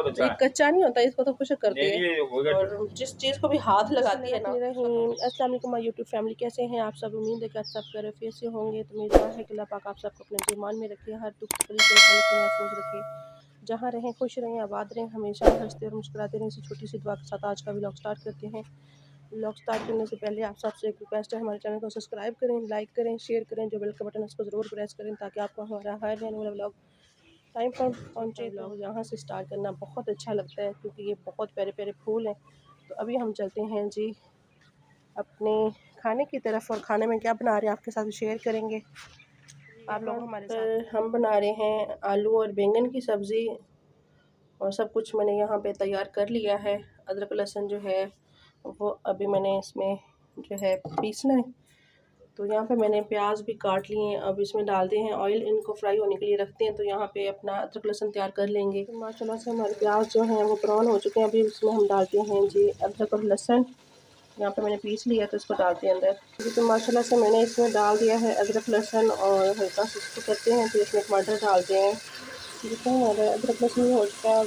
बहुत अच्छा है। कच्चा नहीं होता, इसको तो खुशक करती है। ये होगा। और जिस चीज़ को भी हाथ लगाती है ना। अस्सलाम वालेकुम यूट्यूब फैमिली, कैसे हैं आप सब? उम्मीद है कि आप सब खैरियत से होंगे। तो मेरी दुआ है कि अल्लाह पाक आप सबको अपने ईमान में रखे, हर दुख तकलीफ से महफूज रखे, जहाँ रहें खुश रहें, आबाद रहें, हमेशा हंसते और मुस्कुराते रहें। इसी छोटी सी दुआ के साथ आज का व्लॉग स्टार्ट करते हैं। व्लॉग स्टार्ट करने से पहले आप सबसे एक रिक्वेस्ट है, हमारे चैनल को सब्सक्राइब करें, लाइक करें, शेयर करें, जो बेल का बटन है उसको ज़रूर प्रेस करें ताकि आपको हमारा हर रहने वाला व्लॉग टाइम पर पहुँचे। व्लॉग यहाँ से स्टार्ट करना बहुत अच्छा लगता है क्योंकि ये बहुत प्यारे प्यारे फूल हैं। तो अभी हम चलते हैं जी अपने खाने की तरफ, और खाने में क्या बना रहे हैं आपके साथ शेयर करेंगे आप लोग हमारे साथ। हम बना रहे हैं आलू और बैंगन की सब्ज़ी, और सब कुछ मैंने यहाँ पे तैयार कर लिया है। अदरक लहसुन जो है वो अभी मैंने इसमें जो है पीसना है। तो यहाँ पे मैंने प्याज भी काट लिए हैं, अब इसमें डाल दिए हैं ऑयल, इनको फ्राई होने के लिए रखते हैं। तो यहाँ पे अपना अदरक लहसुन तैयार कर लेंगे। तो माशाल्लाह से हमारे प्याज जो हैं वो ब्राउन हो चुके हैं। अभी इसमें हम डालते हैं जी अदरक और लहसुन, यहाँ पे मैंने पीस लिया तो इसको डालते हैं अंदर। तो माशाल्लाह से मैंने इसमें डाल दिया है अदरक लहसुन, और हल्का सा इसको करते हैं। फिर इसमें टमाटर डालते हैं। जितना हमारा अदरक लहसुन हो चुका है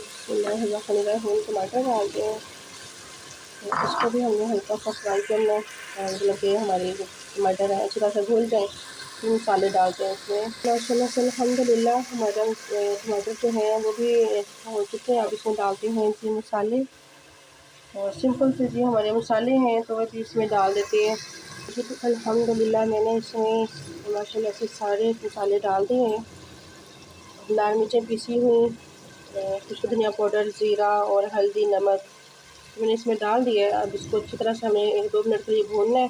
टमाटर डालते हैं। तो इसको भी हमने हल्का सा फ्राई करना है, मतलब कि हमारे जो टमाटर है अच्छी तरह से घुल जाए। फिर मसाले डालते हैं इसमें। माशाल्लाह से अल्हम्दुलिल्लाह हमारा टमाटर जो है वो भी हो चुके हैं। अब इसमें डालते हैं जी मसाले, और सिंपल से जी हमारे मसाले हैं तो अभी इसमें डाल देते हैं। तो अल्हम्दुलिल्लाह मैंने इसमें माशाल्लाह से सारे मसाले डाल दिए हैं। लाल मिर्चें पीसी हुई, कुछ धनिया पाउडर, ज़ीरा और हल्दी, नमक मैंने इसमें डाल दिया है। अब इसको अच्छी तरह से हमें 1-2 मिनट के लिए भूनना है,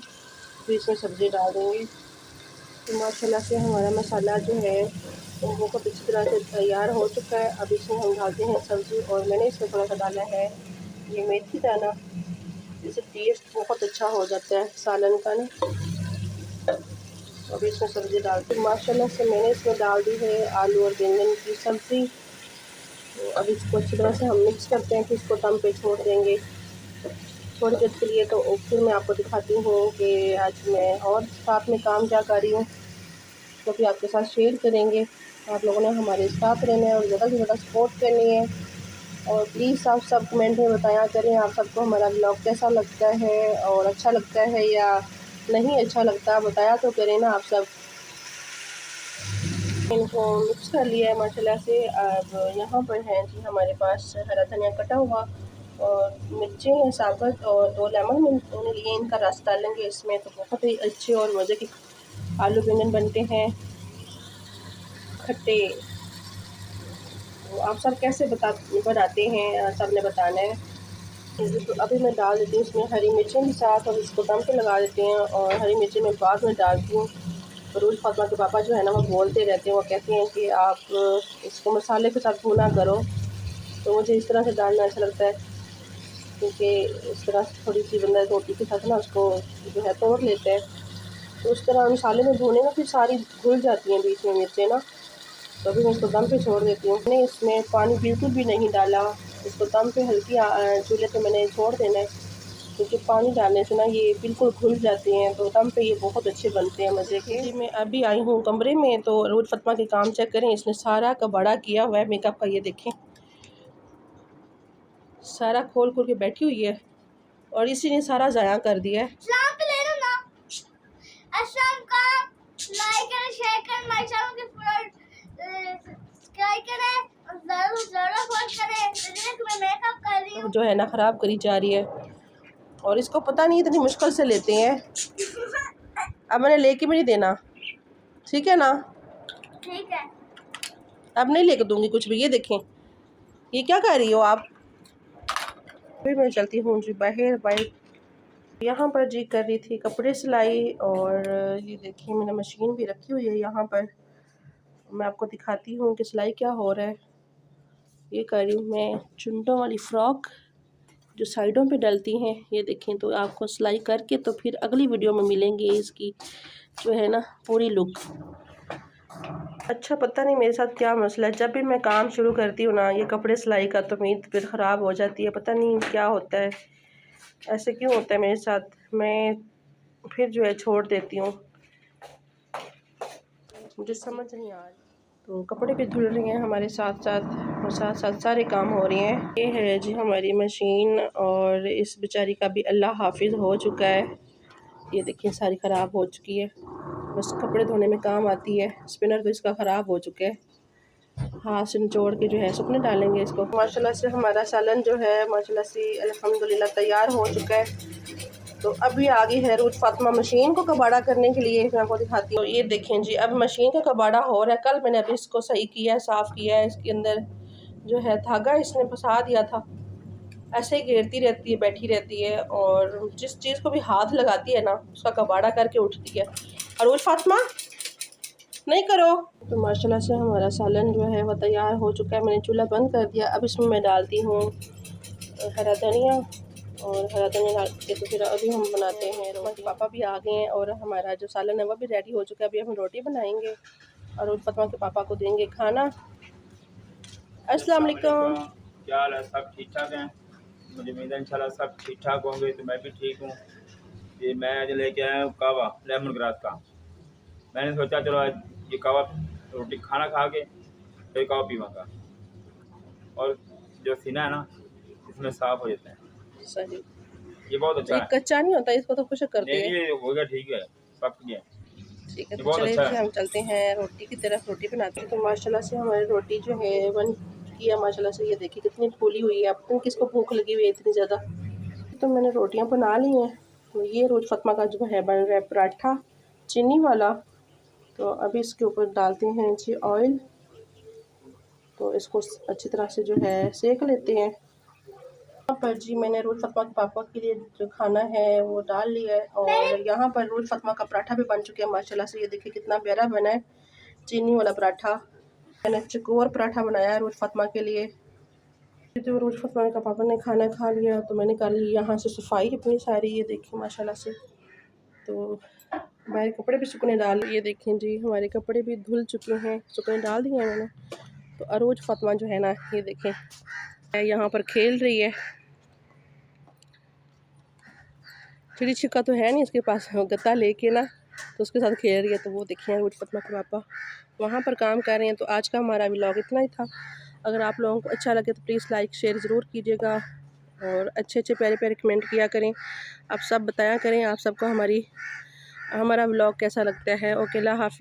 फिर इसमें सब्ज़ी डाल देंगे। तो माशाल्लाह से हमारा मसाला जो है वो बहुत अच्छी तरह से तैयार हो चुका है। अब इसमें हम डालते हैं सब्ज़ी, और मैंने इसमें थोड़ा सा डाला है ये मेथी दाना, इससे टेस्ट बहुत अच्छा हो जाता है सालन का ना। अभी इसमें सब्ज़ी डालते हैं। माशाल्लाह से मैंने इसमें डाल दी है आलू और बैंगन की सब्ज़ी। तो अब इसको अच्छी तरह से हम मिक्स करते हैं, फिर इसको दम पे छोड़ देंगे थोड़ी देर के लिए। तो फिर मैं आपको दिखाती हूँ कि आज मैं और साथ में काम क्या कर रही हूँ, तो भी आपके साथ शेयर करेंगे। आप लोगों ने हमारे साथ रहना है और ज़्यादा से ज़्यादा सपोर्ट करनी है। और प्लीज़ आप सब कमेंट में बताया करें आप सबको हमारा ब्लॉग कैसा लगता है, और अच्छा लगता है या नहीं अच्छा लगता, बताया तो करें ना आप सब। इनको मिक्स कर लिया है माशाल्लाह से। अब यहाँ पर है जी हमारे पास हरा धनिया कटा हुआ, और मिर्चें हैं साबुत, और 2 लेमन मैंने लिए, इनका रस डालेंगे इसमें। तो बहुत ही अच्छे और मज़े के आलू बैंगन बनते हैं खट्टे। तो आप सब कैसे बनाते हैं, सब ने बताना है। तो अभी मैं डाल देती हूँ इसमें हरी मिर्चें भी साथ, और इसको दम पे लगा देते हैं। और हरी मिर्चें मैं बाद में डालती हूँ। तो रोज़ फातिमा के पापा जो है ना वो बोलते रहते हैं, वो कहते हैं कि आप इसको मसाले के साथ भुना करो। तो मुझे इस तरह से डालना अच्छा लगता है, क्योंकि इस तरह से थोड़ी सी बंदा रोटी के साथ ना उसको जो है तोड़ लेता है। तो उस तरह मसाले में भूने ना फिर सारी घुल जाती हैं बीच में मिर्चें ना। तो अभी मैं इसको दम पे छोड़ देती हूँ। मैंने इसमें पानी बिल्कुल भी नहीं डाला, इसको दम पे हल्की चूल्हे पे मैंने छोड़ देना है, क्योंकि पानी डालने से ना ये बिल्कुल घुल जाते हैं। तो दम पे ये बहुत अच्छे बनते हैं मज़े के। जी मैं अभी आई हूँ कमरे में, तो रोज़ फातिमा के काम चेक करें, इसने सारा कबाड़ा किया हुआ है मेकअप का, ये देखें सारा खोल खोल के बैठी हुई है, और इसी ने सारा ज़ाया कर दिया है। जो है ना ख़राब करी जा रही है, और इसको पता नहीं इतनी मुश्किल से लेते हैं। अब मैंने लेके भी नहीं देना, ठीक है ना? ठीक है, अब नहीं लेके दूंगी कुछ भी। ये देखें ये क्या कर रही हो आप। फिर मैं चलती हूँ जी बाहर बाइक। यहाँ पर जी कर रही थी कपड़े सिलाई, और ये देखिए मैंने मशीन भी रखी हुई है यहाँ पर। मैं आपको दिखाती हूँ कि सिलाई क्या हो रहा है। ये कर रही हूँ मैं चुन्नटों वाली फ़्रॉक जो साइडों पे डलती हैं, ये देखें। तो आपको सिलाई करके तो फिर अगली वीडियो में मिलेंगे इसकी जो है ना पूरी लुक। अच्छा पता नहीं मेरे साथ क्या मसला है, जब भी मैं काम शुरू करती हूँ ना ये कपड़े सिलाई का, तो मेरी तबीयत ख़राब हो जाती है। पता नहीं क्या होता है, ऐसे क्यों होता है मेरे साथ। मैं फिर जो है छोड़ देती हूँ, मुझे समझ नहीं आ रही। तो कपड़े भी धुल रही हैं हमारे साथ साथ, और साथ साथ सारे काम हो रहे हैं। ये है जी हमारी मशीन, और इस बेचारी का भी अल्लाह हाफिज़ हो चुका है। ये देखिए सारी ख़राब हो चुकी है, बस कपड़े धोने में काम आती है। स्पिनर तो इसका ख़राब हो चुका है, हाथ से निचोड़ के जो है सुखने डालेंगे इसको। माशाल्लाह से हमारा सालन जो है माशाल्लाह से अल्हम्दुलिल्लाह तैयार हो चुका है। तो अभी आगे है रोज़ फातिमा मशीन को कबाड़ा करने के लिए, मैं आपको दिखाती हूँ। ये देखें जी, अब मशीन का कबाड़ा हो रहा है। कल मैंने अभी इसको सही किया है, साफ़ किया है। इसके अंदर जो है धागा इसने फंसा दिया था, ऐसे ही घेरती रहती है, बैठी रहती है, और जिस चीज़ को भी हाथ लगाती है ना उसका कबाड़ा करके उठती है। और फातिमा नहीं करो। तो माशाल्लाह से हमारा सालन जो है वह तैयार हो चुका है। मैंने चूल्हा बंद कर दिया। अब इसमें मैं डालती हूँ हरा धनिया, और हरा धनिया डाल के तो फिर अभी हम बनाते हैं रोटी। पापा भी आ गए हैं और हमारा जो सालन है वह भी रेडी हो चुका है। अभी हम रोटी बनाएंगे और फातिमा के पापा को देंगे खाना। अस्सलाम वालेकुम। क्या हाल है? सब ठीक ठाक हैं? मुझे उम्मीद है इंशाल्लाह सब ठीक ठाक होंगे। तो मैं भी ठीक हूँ। ये मैं आज लेके आया हूँ कहवा लेमन ग्रास का। मैंने सोचा चलो आज ये कहवा रोटी खाना खा के फिर कहवा पीवांगा, और जो सीना है ना इसमें साफ हो जाता है। सही, ये बहुत अच्छा है। कच्चा नहीं होता, इसको तो खुशक करते हैं। नहीं, ये हो गया, ठीक है, पक गया। ठीक है, ये तो बहुत चलिए अच्छा हम चलते हैं रोटी की तरफ। रोटी बनाते हैं। तो माशाल्लाह से हमारी रोटी जो है बन चुकी है। माशाल्लाह से ये देखिए कितनी फूली हुई है। अब किसको भूख लगी हुई है इतनी ज़्यादा। तो मैंने रोटियां बना ली हैं। तो ये रोज़ फातिमा का जो है बन रहा है पराठा चीनी वाला। तो अभी इसके ऊपर डालते हैं जी ऑयल। तो इसको अच्छी तरह से जो है सेक लेते हैं। यहाँ पर जी मैंने रोज़ फातिमा के पापा के लिए जो खाना है वो डाल लिया है, और यहाँ पर रोज़ फातिमा का पराठा भी बन चुका है। माशाल्लाह से ये देखिए कितना प्यारा बना है चीनी वाला पराठा। मैंने चकोर पराठा बनाया है रोज़ फातिमा के लिए। तो रोज़ फातिमा का पापा ने खाना खा लिया तो मैंने कर ली यहाँ से सफाई अपनी सारी। ये देखिए माशाल्लाह से। तो हमारे कपड़े भी सूखने डाल, ये देखें जी हमारे कपड़े भी धुल चुके हैं, सूखने डाल दिए हैं मैंने। तो अरोज फातिमा जो है ना, ये देखें यहाँ पर खेल रही है। चिड़ी छिक्का तो है नहीं इसके पास, गत्ता लेके ना तो उसके साथ खेल रही है। तो वो देखें अरोज फातिमा के पापा वहाँ पर काम कर रहे हैं। तो आज का हमारा व्लॉग इतना ही था। अगर आप लोगों को अच्छा लगे तो प्लीज़ लाइक शेयर ज़रूर कीजिएगा, और अच्छे अच्छे प्यारे प्यारे कमेंट किया करें। आप सब बताया करें आप सबको हमारा व्लॉग कैसा लगता है। ओके, अल्लाह हाफ़िज़।